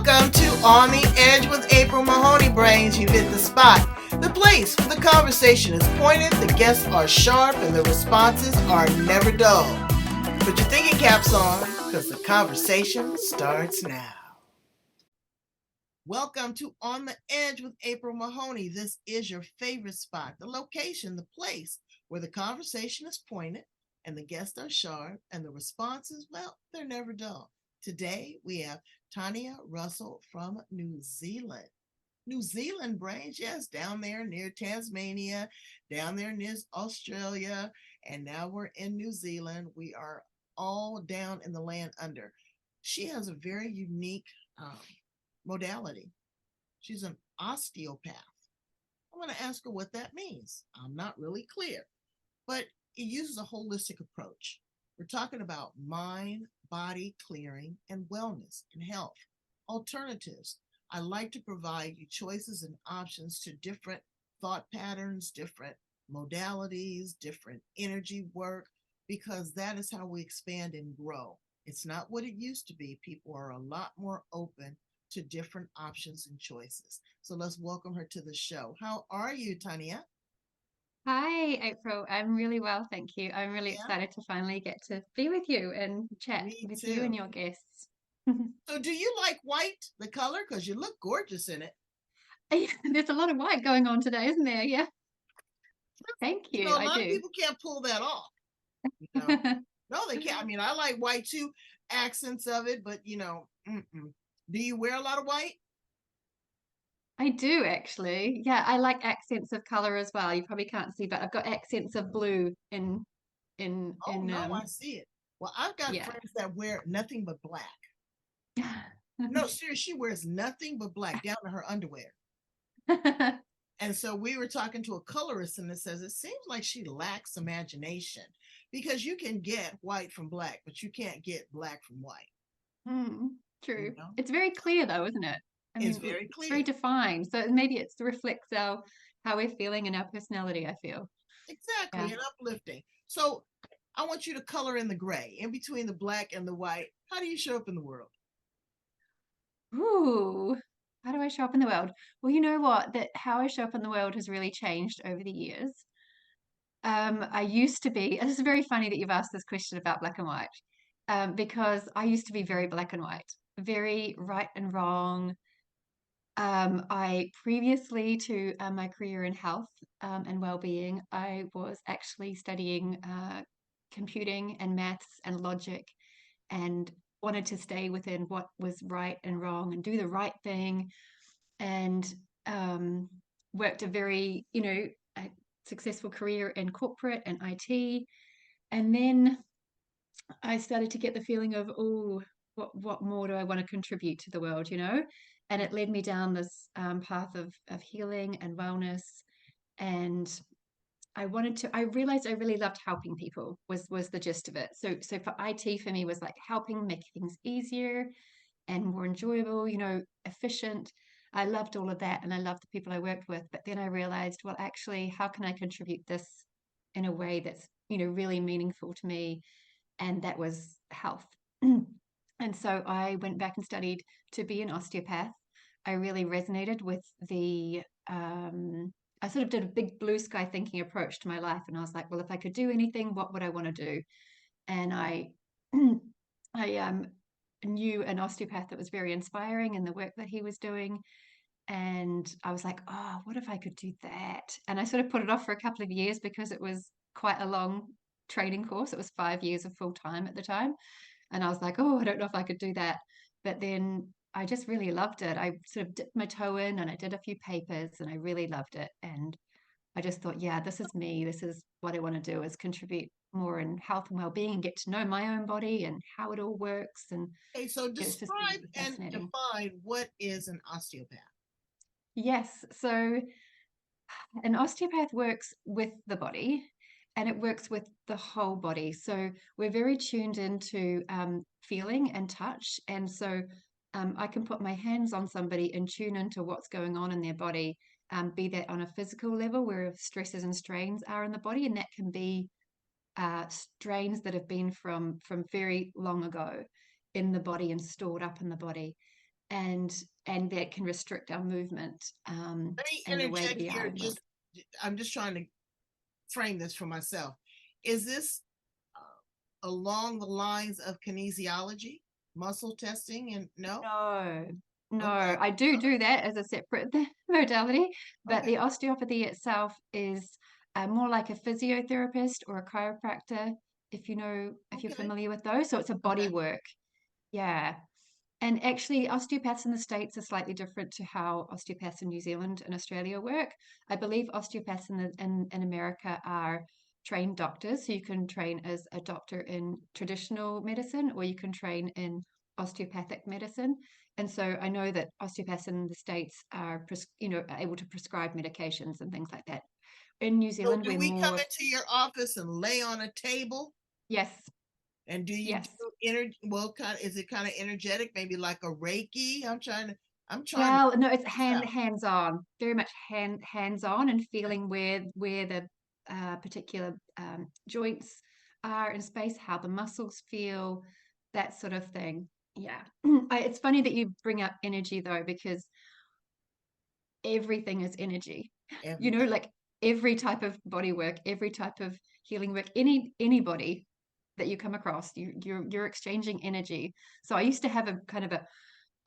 Welcome to On the Edge with April Mahoney Brains. You've hit the spot. The place where the conversation is pointed, the guests are sharp, and the responses are never dull. Put your thinking caps on, because the conversation starts now. Welcome to On the Edge with April Mahoney. This is your favorite spot, the location, the place where the conversation is pointed, and the guests are sharp, and the responses, well, they're never dull. Today, we have Tania Russell from New Zealand. New Zealand brains, yes, down there near Tasmania, down there near Australia, and now we're in New Zealand. We are all down in the land under. She has a very unique modality. She's an osteopath. I'm going to ask her what that means. I'm not really clear, but it uses a holistic approach. We're talking about mind, body clearing, and wellness and health. Alternatives. I like to provide you choices and options to different thought patterns, different modalities, different energy work, because that is how we expand and grow. It's not what it used to be. People are a lot more open to different options and choices. So let's welcome her to the show. How are you, Tania? Hi, April. I'm really well, thank you. I'm really Yeah, excited to finally get to be with you and chat me with you and too. your guests. So do you like white, the color? Because you look gorgeous in it. There's a lot of white going on today, isn't there? Yeah, thank You you. know, a I lot of do. people can't pull that off. You know, no, they can't. I mean, I like white too, accents of it, but mm-mm. Do you wear a lot of white? I do actually. Yeah, I like accents of color as well. You probably can't see, but I've got accents of blue in in Oh in no, I see it. Well, I've got yeah. friends that wear nothing but black. No, seriously, she wears nothing but black down to her underwear. And so we were talking to a colorist, and it says it seems like she lacks imagination because you can get white from black, but you can't get black from white. Hmm, You true. know, It's very clear though, isn't it? I it's mean, very it's very clear. defined. So maybe it reflects our how we're feeling and our personality, I feel. Exactly, Yeah. and uplifting. So I want you to color in the gray, in between the black and the white. How do you show up in the world? Ooh, how do I show up in the world? Well, you know what? That how I show up in the world has really changed over the years. I used to be, and it's very funny that you've asked this question about black and white, because I used to be very black and white, very right and wrong. I previously to my career in health and well-being, I was actually studying computing and maths and logic and wanted to stay within what was right and wrong and do the right thing and um, worked a very, a successful career in corporate and IT. And then I started to get the feeling of, oh, what more do I want to contribute to the world, And it led me down this path of healing and wellness. And I realized I really loved helping people was the gist of it. So for IT for me was like helping make things easier and more enjoyable, efficient. I loved all of that and I loved the people I worked with. But then I realized, well, actually, how can I contribute this in a way that's, really meaningful to me? And that was health. And so I went back and studied to be an osteopath. I really resonated with I sort of did a big blue sky thinking approach to my life. And I was like, well, if I could do anything, what would I want to do? And I knew an osteopath that was very inspiring in the work that he was doing. And I was like, oh, what if I could do that? And I sort of put it off for a couple of years because it was quite a long training course. It was 5 years of full time at the time. And I was like, oh, I don't know if I could do that. But then I just really loved it. I sort of dipped my toe in and I did a few papers and I really loved it. And I just thought, yeah, this is me. This is what I want to do is contribute more in health and well-being and get to know my own body and how it all works. And Okay, so it's just been describe and fascinating. define what is an osteopath. Yes. So an osteopath works with the body and it works with the whole body. So we're very tuned into feeling and touch. And so I can put my hands on somebody and tune into what's going on in their body, be that on a physical level where stresses and strains are in the body. And that can be strains that have been from very long ago in the body and stored up in the body. and that can restrict our movement, Let me and the way that interject we are here. in the world. I'm just trying to frame this for myself. Is this along the lines of kinesiology, muscle testing? And no? No, no, Okay. I do that as a separate modality, but Okay. the osteopathy itself is more like a physiotherapist or a chiropractor, if you're Okay. familiar with those. So it's a body Okay. work. Yeah. And actually, osteopaths in the States are slightly different to how osteopaths in New Zealand and Australia work. I believe osteopaths in America are trained doctors. So you can train as a doctor in traditional medicine, or you can train in osteopathic medicine. And so I know that osteopaths in the States are, able to prescribe medications and things like that. In New So Zealand, do we're we come more, into your office and lay on a table? yes, And do you do yes. energy? Well, kind of, is it kind of energetic? Maybe like a Reiki? I'm trying to Well, no, it's figure this out. hands on, very much hands on, and feeling where the particular joints are in space, how the muscles feel, that sort of thing. Yeah, it's funny that you bring up energy though, because everything is energy. Everything. Like every type of body work, every type of healing work, anybody that you come across, you're exchanging energy. So I used to have a kind of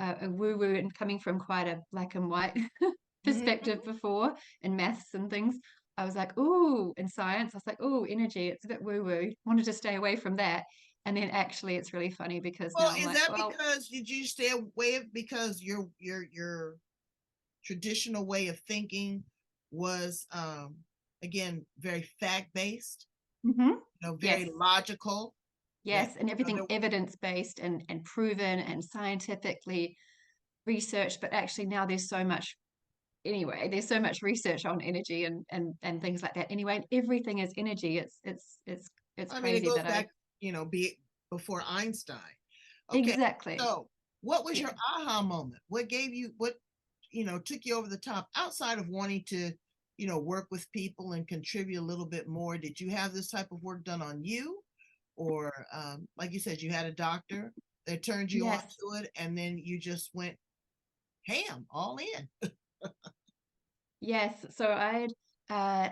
a woo woo, and coming from quite a black and white Mhm. perspective before in maths and things. I was like, ooh, in science, I was like, ooh, energy, it's a bit woo woo. Wanted to stay away from that. And then actually, it's really funny because Well, now I'm is like, that well, because did you stay away because your traditional way of thinking was again very fact based, mhm, very yes, logical that yes, and everything evidence based and proven and scientifically researched. But actually, now there's so much research on energy and things like that anyway, and everything is energy. It's I mean it crazy goes that I back, be before Einstein. Okay, exactly. so what was your Yeah. aha moment? What gave you what took you over the top outside of wanting to work with people and contribute a little bit more? Did you have this type of work done on you, or like you said, you had a doctor that turned you on Yes. to it and then you just went ham all in? Yes. So I'd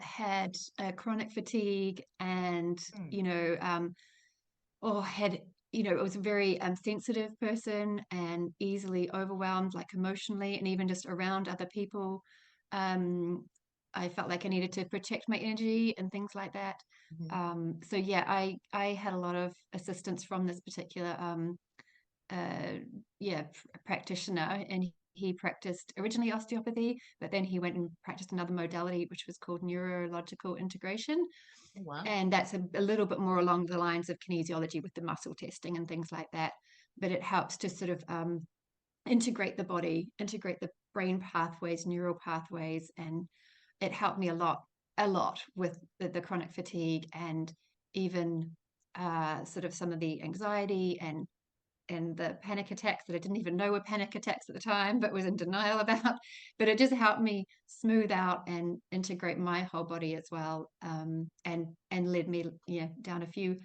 had chronic fatigue, and Hmm. had I was a very sensitive person and easily overwhelmed, like emotionally, and even just around other people. Um, I felt like I needed to protect my energy and things like that. Mhm. So yeah, I had a lot of assistance from this particular uh, practitioner, and he practiced originally osteopathy, but then he went and practiced another modality, which was called neurological integration. Oh, wow. And that's a little bit more along the lines of kinesiology with the muscle testing and things like that. But it helps to sort of integrate the body, integrate the brain pathways, neural pathways, and it helped me a lot with the chronic fatigue, and even sort of some of the anxiety and the panic attacks that I didn't even know were panic attacks at the time, but was in denial about. But it just helped me smooth out and integrate my whole body as well, and led me down a few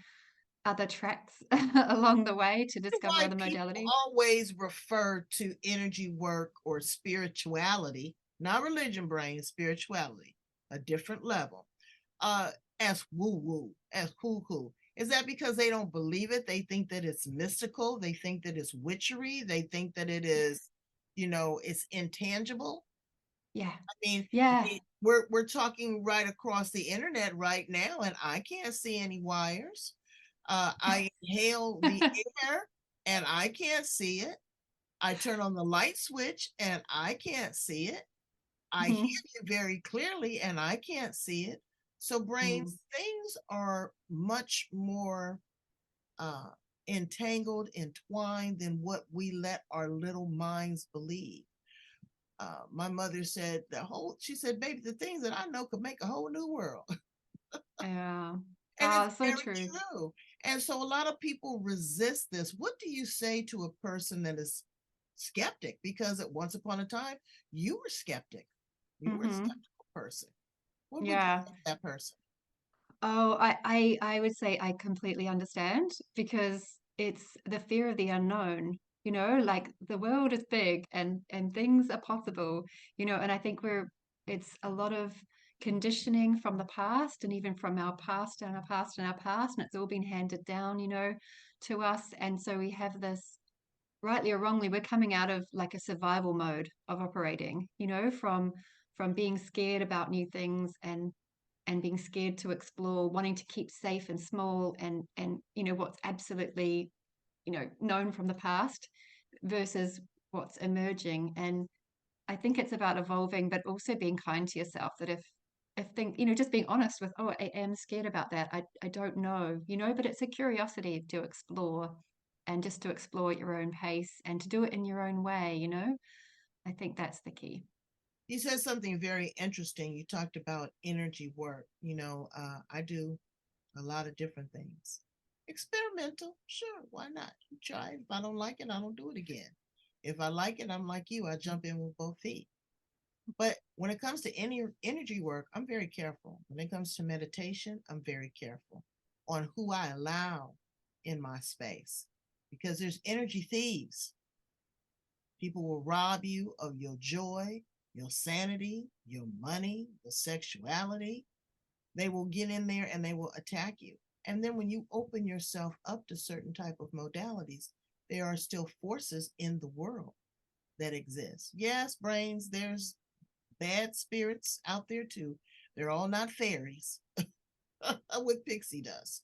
other tracks along the way to discover Why other people modalities. always refer to energy work or spirituality, not religion, brain, spirituality, a different level, uh, as woo woo, as cool cool. Is that because they don't believe it? They think that it's mystical. They think that it's witchery. They think that it is, it's intangible. Yeah, I mean, yeah. we're talking right across the internet right now, and I can't see any wires. I inhale the air, and I can't see it. I turn on the light switch, and I can't see it. I hear Mhm. you very clearly, and I can't see it. So, Mm. brains, things are much more uh, entangled, entwined than what we let our little minds believe. My mother said she said, baby, the things that I know could make a whole new world. Yeah. And it's So very true. true. And so a lot of people resist this. What do you say to a person that is skeptic? Because at once upon a time, you were skeptic. You were a Hmm. skeptical person. What would you Yeah. say to that person? Oh, I would say I completely understand, because it's the fear of the unknown. like the world is big and things are possible, and I think it's a lot of conditioning from the past and even from our past and our past and our past, and it's all been handed down, to us. And so we have this, rightly or wrongly, we're coming out of like a survival mode of operating, from being scared about new things and being scared to explore, wanting to keep safe and small and what's absolutely known from the past versus what's emerging. And I think it's about evolving, but also being kind to yourself, that if things, just being honest with, oh, I am scared about that. I don't know, but it's a curiosity to explore, and just to explore at your own pace and to do it in your own way. I think that's the key. You said something very interesting. You talked about energy work. I do a lot of different things. Experimental, sure, why not? You try it. If I don't like it, I don't do it again. If I like it, I'm like you, I jump in with both feet. But when it comes to any energy work, I'm very careful. When it comes to meditation, I'm very careful on who I allow in my space because there's energy thieves. People will rob you of your joy, your sanity, your money, your sexuality. They will get in there and they will attack you. And then when you open yourself up to certain type of modalities, there are still forces in the world that exist. Yes, brains, there's bad spirits out there too. They're all not fairies with pixie dust.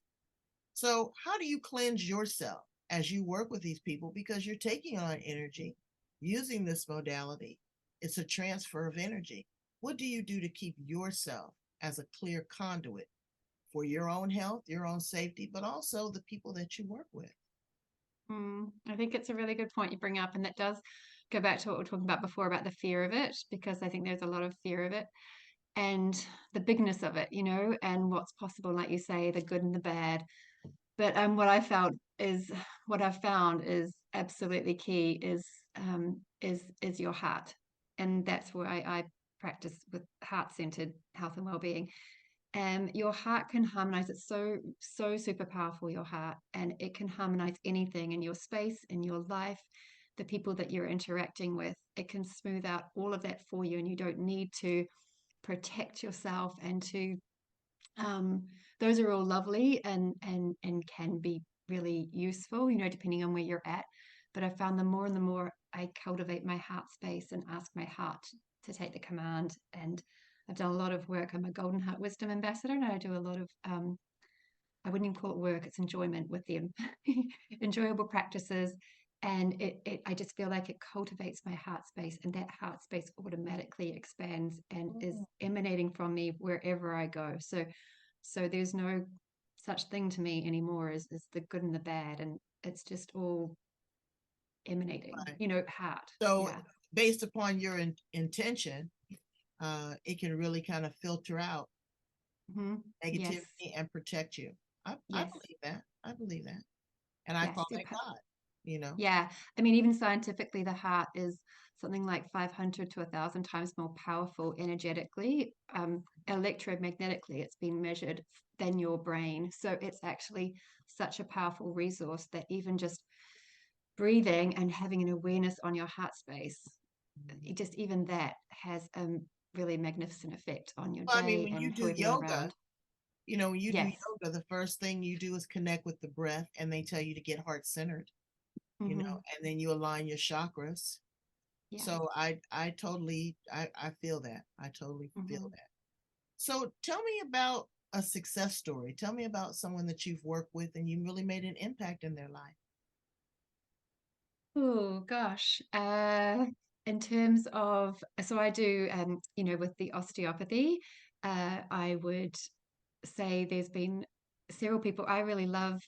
So, how do you cleanse yourself as you work with these people? Because you're taking on energy using this modality, it's a transfer of energy. What do you do to keep yourself as a clear conduit for your own health, your own safety, but also the people that you work with? I think it's a really good point you bring up, and that does go back to what we were talking about before about the fear of it, because I think there's a lot of fear of it and the bigness of it, and what's possible, like you say, the good and the bad. But what I've found is absolutely key is your heart, and that's where I practice with heart-centered health and well-being. Your heart can harmonize. It's so super powerful, your heart, and it can harmonize anything in your space, in your life, the people that you're interacting with. It can smooth out all of that for you, and you don't need to protect yourself and to those are all lovely and can be really useful, depending on where you're at. But I found the more and the more I cultivate my heart space and ask my heart to take the command. And I've done a lot of work. I'm a Golden Heart Wisdom Ambassador, and I do a lot of I wouldn't even call it work, it's enjoyment with them. Enjoyable practices. And I just feel like it cultivates my heart space, and that heart space automatically expands and is emanating from me wherever I go. So there's no such thing to me anymore as the good and the bad, and it's just all emanating, Right. heart. So, Yeah. based upon your intention, it can really kind of filter out Yes. negativity and protect you. I Yes. believe that. I believe that. And I Yes. call that God, you know. Yeah. I mean, even scientifically, the heart is something like 500 to 1,000 times more powerful energetically, electromagnetically, it's been measured than your brain. So it's actually such a powerful resource that even just breathing and having an awareness on your heart space, just even that has a really magnificent effect on your Well, I mean, day when you and do whoever you're yoga, around. when you do Yes. yoga, the first thing you do is connect with the breath, and they tell you to get heart centered, Hmm. and then you align your chakras. Yeah. So I totally I feel that. I totally feel Hmm. that. So tell me about a success story. Tell me about someone that you've worked with and you really made an impact in their life. Oh gosh. In terms of, so I do, with the osteopathy, I would say there's been several people. I really love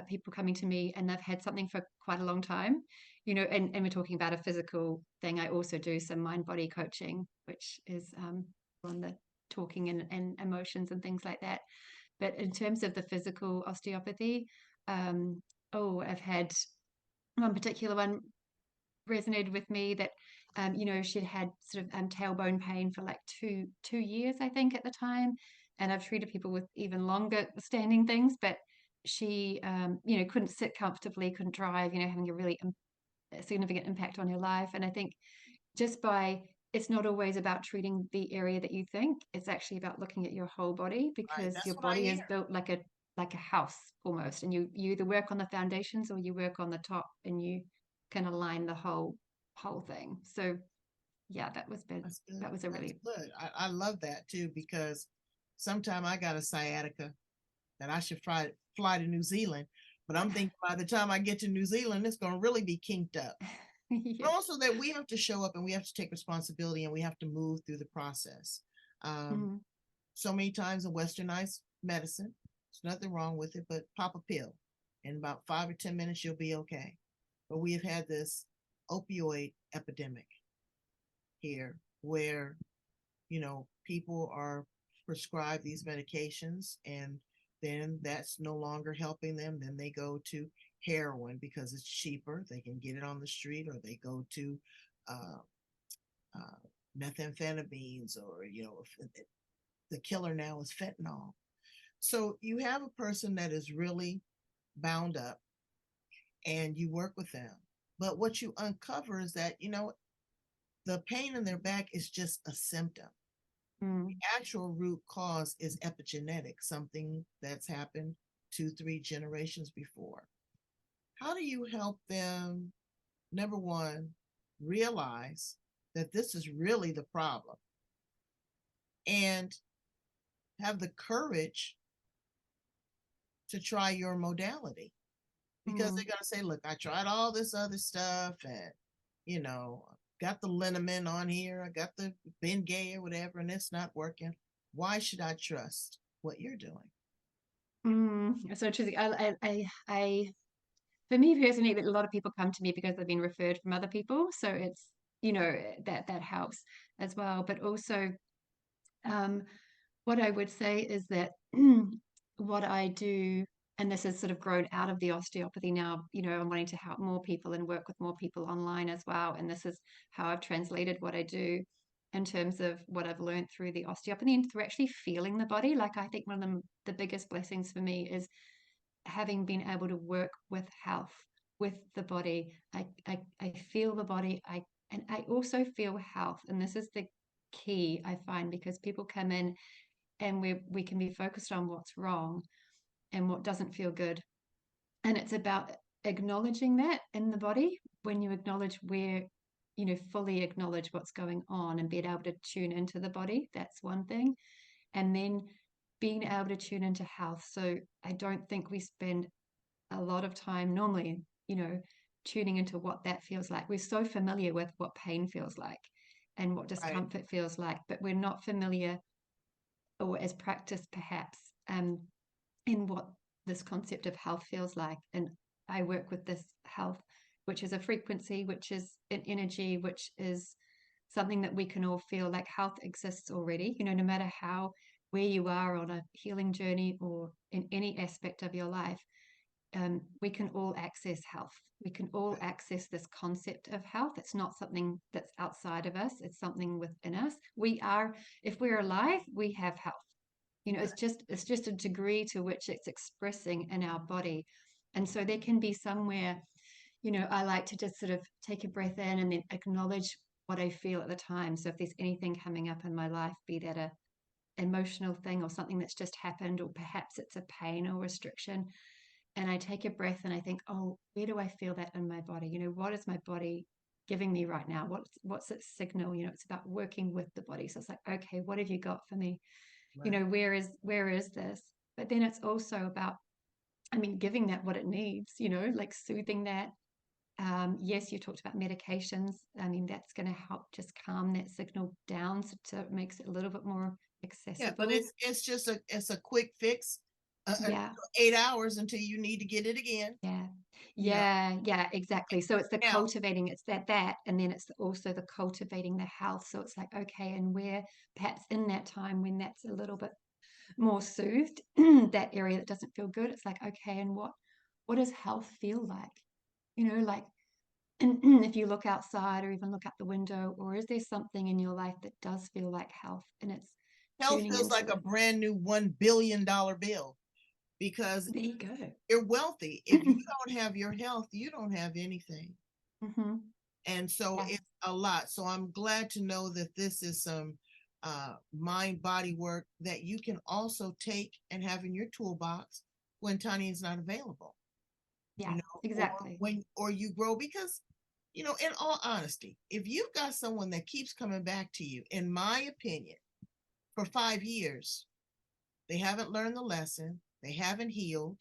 people coming to me and they've had something for quite a long time, and we're talking about a physical thing. I also do some mind body coaching, which is on the talking and emotions and things like that. But in terms of the physical osteopathy, I've had one particular one resonated with me that she'd had sort of tailbone pain for like two years, I think, at the time. And I've treated people with even longer standing things, but she couldn't sit comfortably, couldn't drive, having a really a significant impact on your life. And I think just by, it's not always about treating the area that you think, it's actually about looking at your whole body, Right. because That's your what I body is hear. built like a house almost, and you either work on the foundations or you work on the top, and you can align the whole thing. So yeah, That's good. that was a That's really good. I love that too, because sometime I got a sciatica that I should fly to New Zealand. But I'm thinking by the time I get to New Zealand, it's going to really be kinked up. yeah. But also that we have to show up and we have to take responsibility and we have to move through the process. Um, Mm, so many times in westernized medicine, there's nothing wrong with it, but pop a pill. In about 5 or 10 minutes, you'll be okay. But we have had this opioid epidemic here where, people are prescribed these medications and then that's no longer helping them. Then they go to heroin because it's cheaper. They can get it on the street, or they go to uh, uh, methamphetamines, or, the killer now is fentanyl. So you have a person that is really bound up and you work with them. But what you uncover is that, the pain in their back is just a symptom. The mm, actual root cause is epigenetic, something that's happened 2, 3 generations before. How do you help them, number one, realize that this is really the problem and have the courage to try your modality? Because they're mm. going to say, look, I tried all this other stuff and, got the liniment on here, I got the Bengay or whatever, and it's not working. Why should I trust what you're doing? So interesting. For me personally, a lot of people come to me because they've been referred from other people. So it's, that helps as well. But also, um, what I would say is that what I do, and this has sort of grown out of the osteopathy now, I'm wanting to help more people and work with more people online as well. And this is how I've translated what I do in terms of what I've learned through the osteopathy and through actually feeling the body. Like I think one of the biggest blessings for me is having been able to work with health, with the body. I feel the body. And I also feel health. And this is the key I find, because people come in and we can be focused on what's wrong and what doesn't feel good. And it's about acknowledging that in the body. When you acknowledge where, fully acknowledge what's going on and being able to tune into the body, that's one thing. And then being able to tune into health. So I don't think we spend a lot of time normally, tuning into what that feels like. We're so familiar with what pain feels like and what Right. discomfort feels like, but we're not familiar, or as practice perhaps, in what this concept of health feels like. And I work with this health, which is a frequency, which is an energy, which is something that we can all feel. Like health exists already, no matter how, where you are on a healing journey or in any aspect of your life. We can all access health. We can all access this concept of health. It's not something that's outside of us. It's something within us. If we're alive, we have health. It's just a degree to which it's expressing in our body. And so there can be somewhere, I like to just sort of take a breath in and then acknowledge what I feel at the time. So if there's anything coming up in my life, be that a emotional thing or something that's just happened, or perhaps it's a pain or restriction, and I take a breath and I think, oh, where do I feel that in my body? What is my body giving me right now? What's its signal? It's about working with the body. So it's like, okay, what have you got for me? Right. Where is this? But then it's also about, giving that what it needs, like soothing that. Yes, you talked about medications. That's going to help just calm that signal down, so it makes it a little bit more Yeah, but accessible. it's a quick fix. Uh, Yeah. 8 hours until you need to get it again. Yeah. You know, Yeah, exactly. So it's the now cultivating, it's that, and then it's also the cultivating the health. So it's like, okay, and where perhaps in that time when that's a little bit more soothed, that area that doesn't feel good, it's like, okay, and what does health feel like? Like, if you look outside or even look out the window, or is there something in your life that does feel like health, and it's health tuning feels into like a it. brand new $1 billion bill because There you go. you're wealthy. If you don't have your health, you don't have anything. Mm-hmm. And so Yes. it's a lot. So I'm glad to know that this is some mind body work that you can also take and have in your toolbox when Tanya is not available, Yeah, or exactly. when or you grow, because in all honesty, if you've got someone that keeps coming back to you, in my opinion, for 5 years, they haven't learned the lesson, they haven't healed,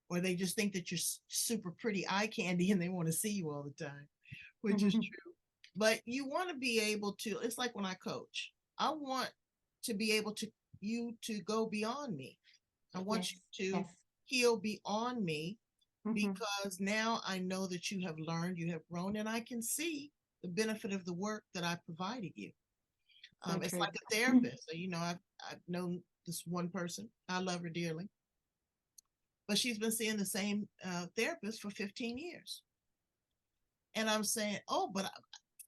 or they just think that you're super pretty eye candy and they want to see you all the time, which is true. But you want to be able to, it's like when I coach, I want to be able to you to go beyond me. I want Yes. you to Yes. heal beyond me, Mm-hmm. because now I know that you have learned, you have grown, and I can see the benefit of the work that I provided you. So It's true. like a therapist. I've known this one person. I love her dearly, but she's been seeing the same therapist for 15 years. And I'm saying, oh, but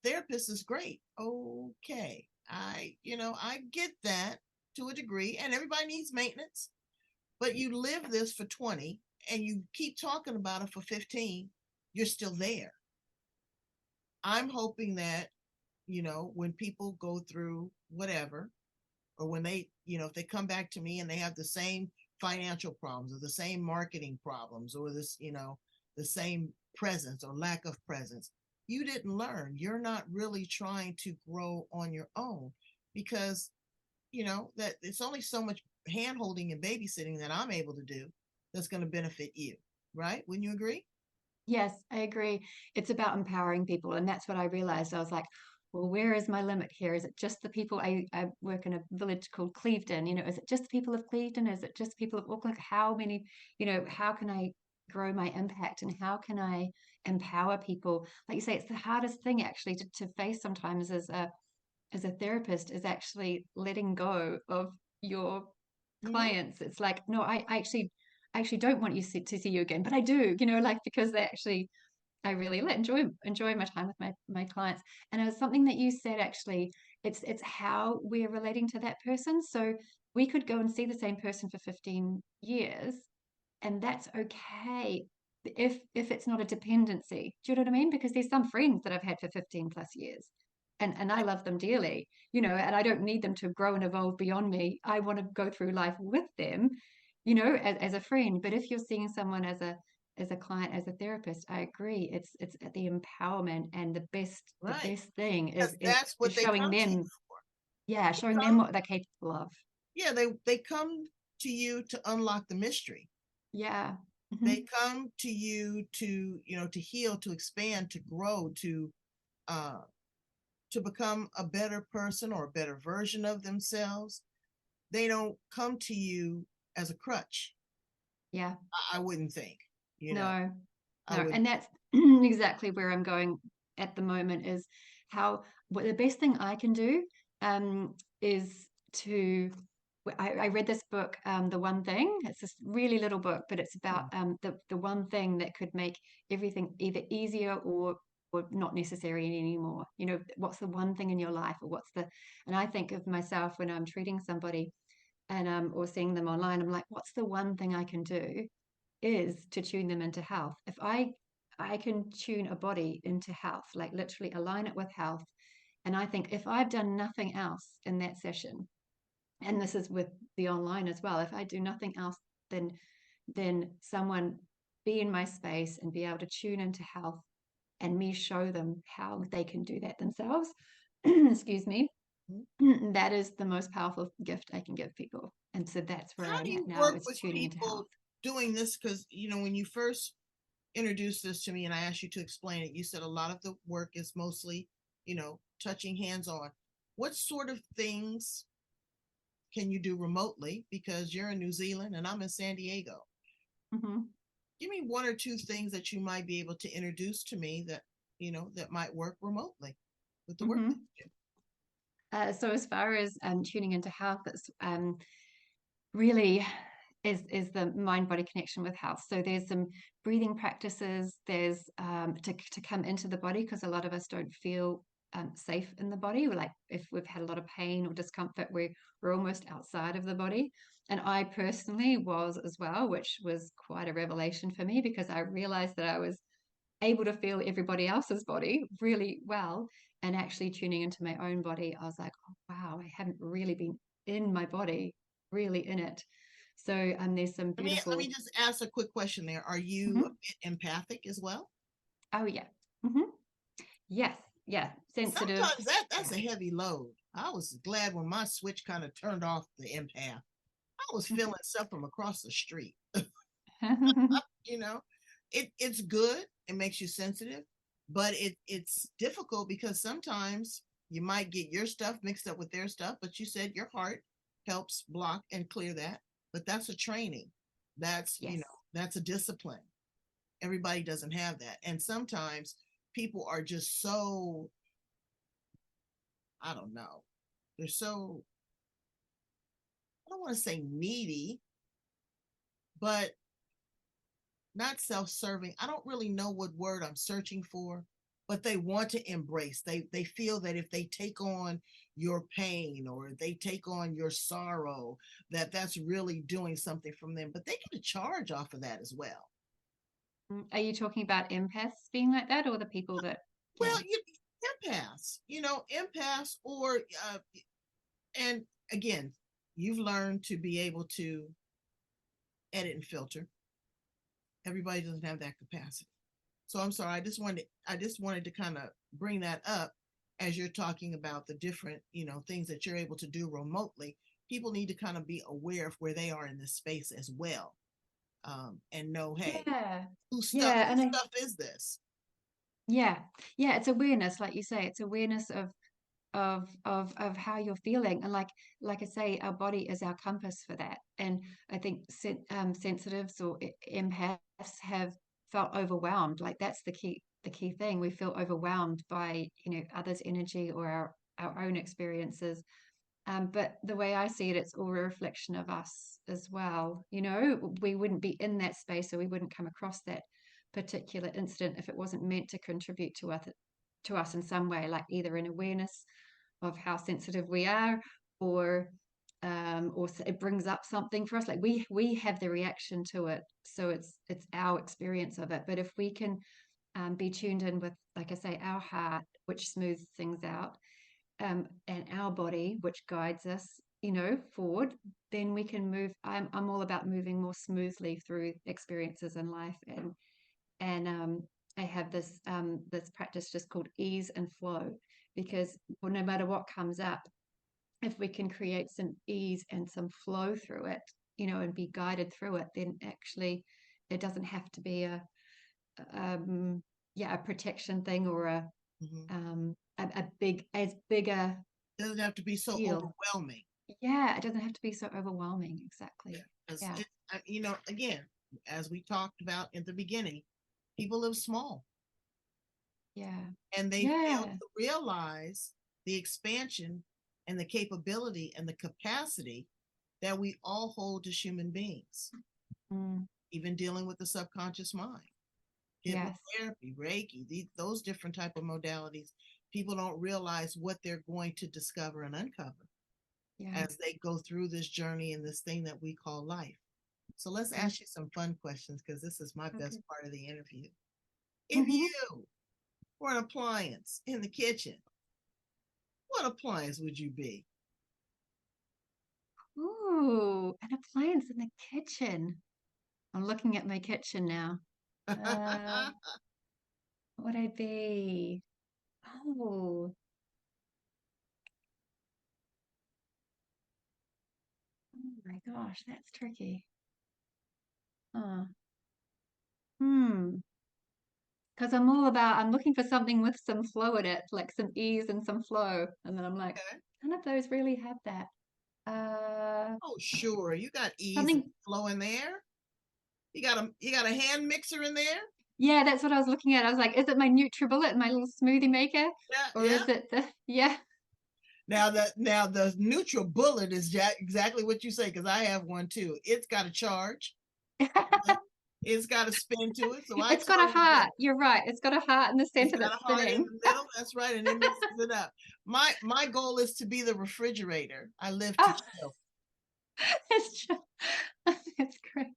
therapist is great. Okay. I get that to a degree, and everybody needs maintenance, but you live this for 20 and you keep talking about it for 15, you're still there. I'm hoping that, when people go through whatever, or when if they come back to me and they have the same financial problems or the same marketing problems or the same presence or lack of presence, you didn't learn. You're not really trying to grow on your own, because, that it's only so much hand holding and babysitting that I'm able to do that's going to benefit you. Right? Wouldn't you agree? Yes, I agree. It's about empowering people. And that's what I realized. I was like, well, where is my limit here? Is it just the people? I work in a village called Clevedon. Is it just the people of Clevedon? Is it just the people of Auckland? How many, how can I grow my impact and how can I empower people? Like you say, it's the hardest thing actually to face sometimes as a therapist is actually letting go of your Mm-hmm. clients. It's like, no, I actually don't want you to see you again, but I do, like because they actually I really enjoy my time with my clients. And it was something that you said actually, it's how we're relating to that person. So we could go and see the same person for 15 years, and that's okay if it's not a dependency. Do you know what I mean? Because there's some friends that I've had for 15 plus years. And I love them dearly, and I don't need them to grow and evolve beyond me. I want to go through life with them, as a friend. But if you're seeing someone as a client, as a therapist, I agree. It's the empowerment, and the Right. best thing is Because is that's is what they showing come to you them, for. yeah, They showing them come, what they're capable of. yeah, they come to you to unlock the mystery. Yeah. They Hmm. come to you to heal, to expand, to grow, uh to become a better person or a better version of themselves. They don't come to you as a crutch. Yeah. I wouldn't think, you know, No, I no. would. And that's exactly where I'm going at the moment is what the best thing I can do is to, I read this book, The One Thing. It's this really little book, but it's about the one thing that could make everything either easier or not necessary anymore. What's the one thing in your life, or and I think of myself when I'm treating somebody and or seeing them online, I'm like, what's the one thing I can do is to tune them into health. If I can tune a body into health, like literally align it with health, and I think if I've done nothing else in that session, and this is with the online as well, if I do nothing else, then someone be in my space and be able to tune into health and me show them how they can do that themselves. Excuse me. That is the most powerful gift I can give people. And so that's where How do I'm you at now, work is with tuning into people health. doing this? Because when you first introduced this to me and I asked you to explain it, you said a lot of the work is mostly, touching hands on. What sort of things can you do remotely? Because you're in New Zealand and I'm in San Diego. Mhm. Give me one or two things that you might be able to introduce to me that might work remotely with the work that Mhm. you do. So as far as tuning into health, it's really is the mind body connection with health. So there's some breathing practices. There's to come into the body, because a lot of us don't feel safe in the body. We're like, if we've had a lot of pain or discomfort, we're almost outside of the body. And I personally was as well, which was quite a revelation for me, because I realized that I was able to feel everybody else's body really well and actually tuning into my own body, I was like, oh, wow, I haven't really been in my body, really in it. So there's some Let me beautiful. just ask a quick question there. Are you a Mhm. bit empathic as well? Oh yeah. hmm Yes. Yeah. Sensitive. Sometimes that's a heavy load. I was glad when my switch kind of turned off the empath. I was feeling stuff from across the street. Yeah. You know, it's good. It makes you sensitive, but it's difficult because sometimes you might get your stuff mixed up with their stuff. But you said your heart helps block and clear that. But that's a training. That's Yes. that's a discipline. Everybody doesn't have that, and sometimes people are just so, I don't know. They're so, I don't want to say needy, but not self-serving. I don't really know what word I'm searching for, but they want to embrace. They feel that if they take on your pain or they take on your sorrow, that that's really doing something from them. But they get a charge off of that as well. Are you talking about empaths being like that, or the people that? Well, Yeah. empaths, empaths, or and again, you've learned to be able to edit and filter. Everybody doesn't have that capacity. So I'm sorry. I just wanted to kind of bring that up as you're talking about the different, things that you're able to do remotely. People need to kind of be aware of where they are in this space as well, and know, hey, Yeah. whose stuff Yeah. whose And stuff is this? yeah, yeah, it's awareness, like you say, it's awareness of how you're feeling. And like I say, our body is our compass for that. And I think sensitives or empaths have felt overwhelmed. Like that's the key thing. We feel overwhelmed by, others' energy or our own experiences. But the way I see it, it's all a reflection of us as well. We wouldn't be in that space, or we wouldn't come across that particular incident if it wasn't meant to contribute to us in some way, like either an awareness of how sensitive we are, or it brings up something for us. Like we have the reaction to it, so it's our experience of it. But if we can be tuned in with, like I say, our heart, which smooths things out, and our body, which guides us, forward, then we can move. I'm all about moving more smoothly through experiences in life, and I have this practice just called ease and flow, because no matter what comes up, if we can create some ease and some flow through it, and be guided through it, then actually it doesn't have to be a protection thing, or Mm-hmm. a bigger It doesn't have to be so deal. overwhelming. Yeah, it doesn't have to be so overwhelming. Yeah, Exactly. because Yeah. again, as we talked about in the beginning, people live small, Yeah. and they fail Yeah. to realize the expansion and the capability and the capacity that we all hold as human beings, Mm, even dealing with the subconscious mind, yes. hypnotherapy, Reiki, those different type of modalities. People don't realize what they're going to discover and uncover Yeah. as they go through this journey and this thing that we call life. So let's Mm, ask you some fun questions, because this is my best okay. part of the interview. If you were an appliance in the kitchen, what appliance would you be? Ooh, an appliance in the kitchen. I'm looking at my kitchen now. Uh, what would I be? Oh, oh my gosh, that's tricky. Huh. Hmm. Because I'm looking for something with some flow in it, like some ease and some flow. And then I'm like, Okay. none of those really have that. Uh, Oh, sure. You got ease and something. flow in there. You got a hand mixer in there. Yeah, that's what I was looking at. I was like, is it my NutriBullet, my little smoothie maker, Yeah, or yeah. is it the? Yeah. Now the neutral bullet is exactly what you say, because I have one too. It's got a charge. It's got a spin to it, so I It's got a totally get heart. it. You're right. It's got a heart in the It's center got that's a heart in spinning. the middle. That's right, and it mixes it up. My goal is to be the refrigerator. I live to Oh, chill. it's just, it's great.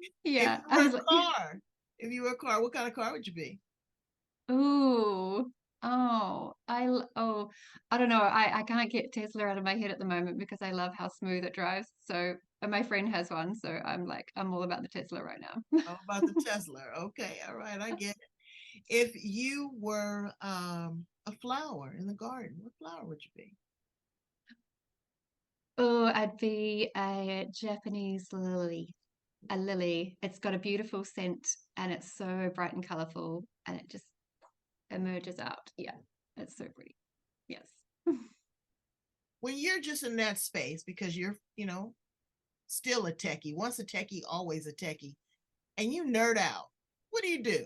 If Yeah, you I were was like, a car, if you were a car, what kind of car would you be? Ooh. Oh, I don't know. I can't get Tesla out of my head at the moment because I love how smooth it drives. So, and my friend has one, so I'm all about the Tesla right now. How about the Tesla? Okay, all right, I get it. If you were a flower in the garden, what flower would you be? Oh, I'd be a Japanese lily. A lily. It's got a beautiful scent and it's so bright and colorful and it just emerges out. Yeah, it's so pretty. Yes. When you're just in that space because you're, still a techie, once a techie, always a techie, and you nerd out, what do you do?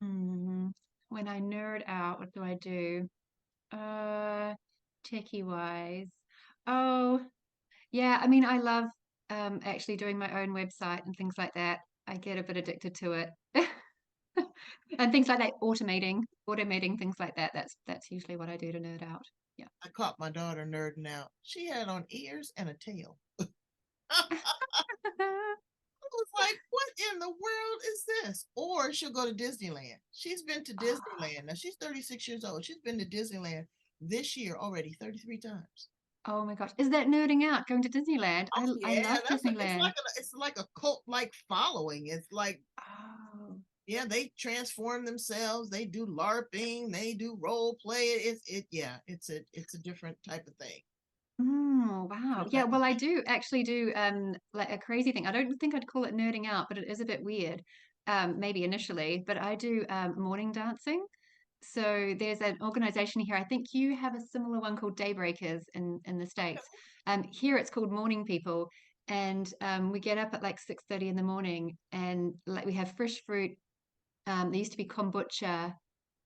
Mm, when I nerd out, what do I do? Uh, Techie wise. Oh, yeah. I mean, I love actually doing my own website and things like that. I get a bit addicted to it. And things like that, automating things like that. That's usually what I do to nerd out. Yeah. I caught my daughter nerding out. She had on ears and a tail. I was like, what in the world is this? Or she'll go to Disneyland. She's been to Disneyland. Now she's 36 years old. She's been to Disneyland this year already 33 times. Oh my gosh. Is that nerding out going to Disneyland? Oh I yeah, love it's Disneyland. like a cult like following. It's like, Oh. yeah, they transform themselves, they do LARPing, they do role play. It's a different type of thing. Wow. Different Yeah, type of well, I thing. do actually do like a crazy thing. I don't think I'd call it nerding out, but it is a bit weird. Maybe initially, but I do morning dancing. So there's an organization here. I think you have a similar one called Daybreakers in the States. Here it's called Morning People, and we get up at like 6:30 in the morning, and like we have fresh fruit. There used to be kombucha,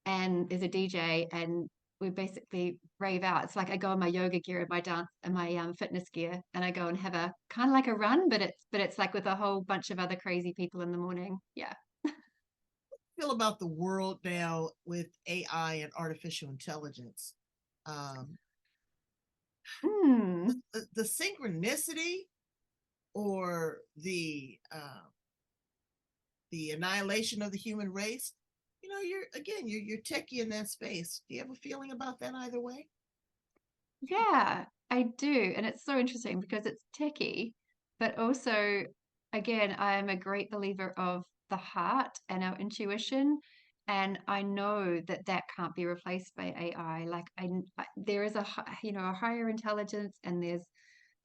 and there's a DJ, and we basically rave out. It's like I go in my yoga gear and my dance and my fitness gear, and I go and have a kind of like a run, but it's like with a whole bunch of other crazy people in the morning. Yeah. Feel about the world now with AI and artificial intelligence. Um, Hmm. the synchronicity or the annihilation of the human race. You're techie in that space. Do you have a feeling about that either way? Yeah, I do. And it's so interesting because it's techie, but also, again, I'm a great believer of the heart and our intuition. And I know that that can't be replaced by AI. Like there is a higher intelligence, and there's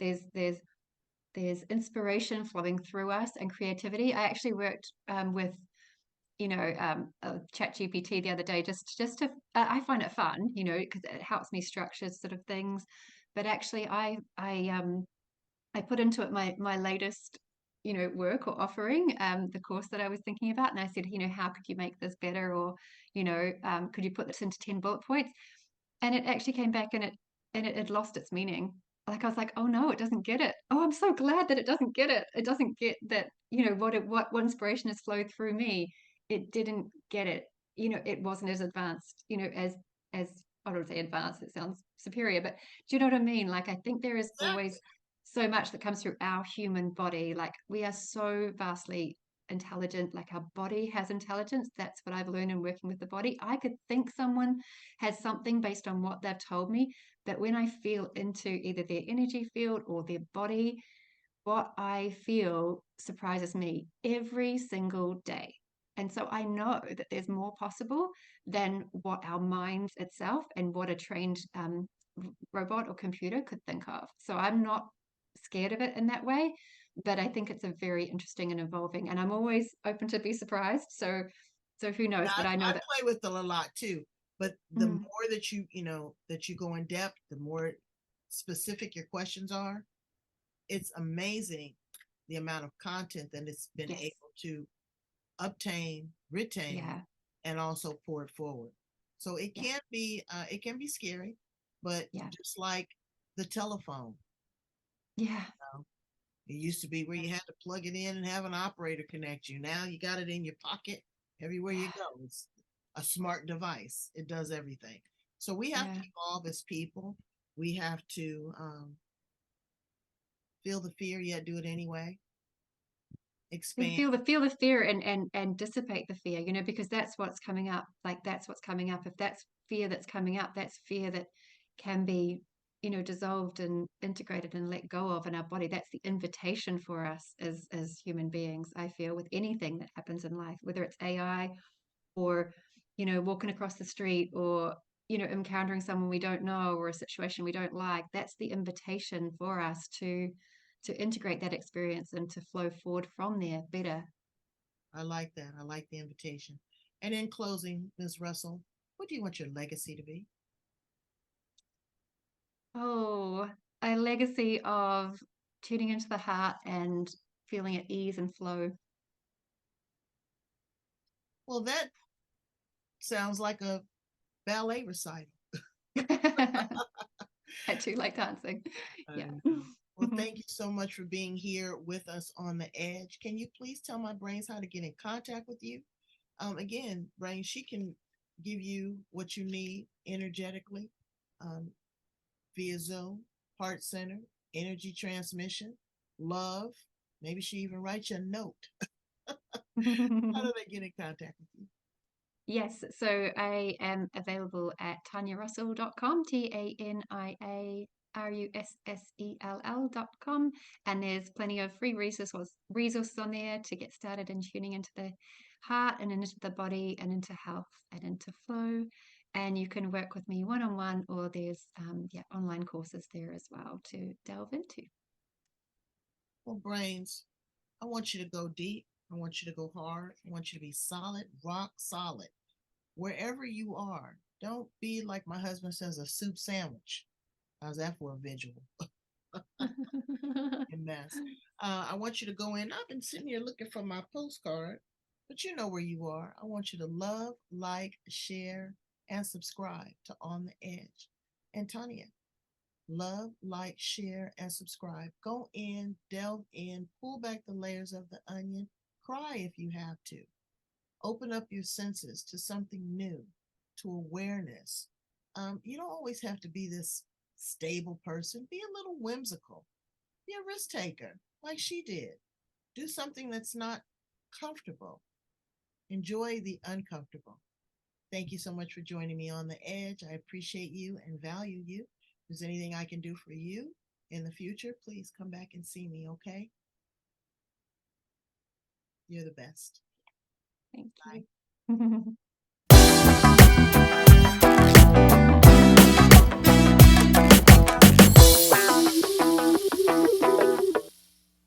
there's there's inspiration flowing through us and creativity. I actually worked with chat GPT the other day just to I find it fun, because it helps me structure sort of things. But actually I put into it my latest work or offering, the course that I was thinking about, and I said, how could you make this better, or could you put this into 10 bullet points? And it actually came back, and it had lost its meaning. Like I was like, oh no, it doesn't get it. Oh, I'm so glad that it doesn't get it. It doesn't get that, what inspiration has flowed through me. It didn't get it. It wasn't as advanced, as I don't say advanced, it sounds superior, but do you know what I mean? Like I think there is Exactly. always so much that comes through our human body. Like we are so vastly intelligent, like our body has intelligence. That's what I've learned in working with the body. I could think someone has something based on what they've told me, but when I feel into either their energy field or their body, what I feel surprises me every single day. And so I know that there's more possible than what our minds itself and what a trained robot or computer could think of. So I'm not scared of it in that way, but I think it's a very interesting and evolving, and I'm always open to be surprised. So who Yeah, knows? But I I know that. play with it a lot too. But the Mm, more that you go in depth, the more specific your questions are. It's amazing the amount of content that it's been yes, able to obtain, retain, yeah, and also pour it forward. So yeah, it can be scary, but yeah, just like the telephone, yeah, it used to be where yeah, you had to plug it in and have an operator connect you. Now you got it in your pocket everywhere you yeah, go. It's a smart device. It does everything. So we have to yeah. evolve as people. We have to feel the fear yet do it anyway. expand. Feel the fear and dissipate the fear, you know, because that's what's coming up. Like that's what's coming up. If that's fear that's coming up, that's fear that can be, you know, dissolved and integrated and let go of in our body. That's the invitation for us as human beings, I feel, with anything that happens in life, whether it's AI or, you know, walking across the street or, you know, encountering someone we don't know or a situation we don't like. That's the invitation for us to integrate that experience and to flow forward from there better. I like that. I like the invitation. And in closing, Ms. Russell, what do you want your legacy to be? Oh, a legacy of tuning into the heart and feeling at ease and flow. Well, that sounds like a ballet recital. I too like dancing. Yeah. Well, thank you so much for being here with us on the edge. Can you please tell my brains how to get in contact with you? Again, Brains, she can give you what you need energetically um, via Zoom, Heart Center, energy transmission, love. Maybe she even writes you a note. How do they get in contact with you? Yes, so I am available at taniarussell.com, TaniaRussell.com, and there's plenty of free resources on there to get started in tuning into the heart and into the body and into health and into flow. And you can work with me one-on-one, or there's online courses there as well to delve into. Well, Brains, I want you to go deep. I want you to go hard. I want you to be solid, rock solid. Wherever you are, don't be like my husband says, a soup sandwich. How's that for a visual? A mess. I want you to go in. I've been sitting here looking for my postcard, but you know where you are. I want you to love, like, share, and subscribe to On the Edge. And Tania, love, like, share, and subscribe. Go in, delve in, pull back the layers of the onion, cry if you have to. Open up your senses to something new, to awareness. You don't always have to be this stable person. Be a little whimsical. Be a risk taker, like she did. Do something that's not comfortable. Enjoy the uncomfortable. Thank you so much for joining me on the edge. I appreciate you and value you. If there's anything I can do for you in the future, please come back and see me, okay? You're the best. Thank Bye. you.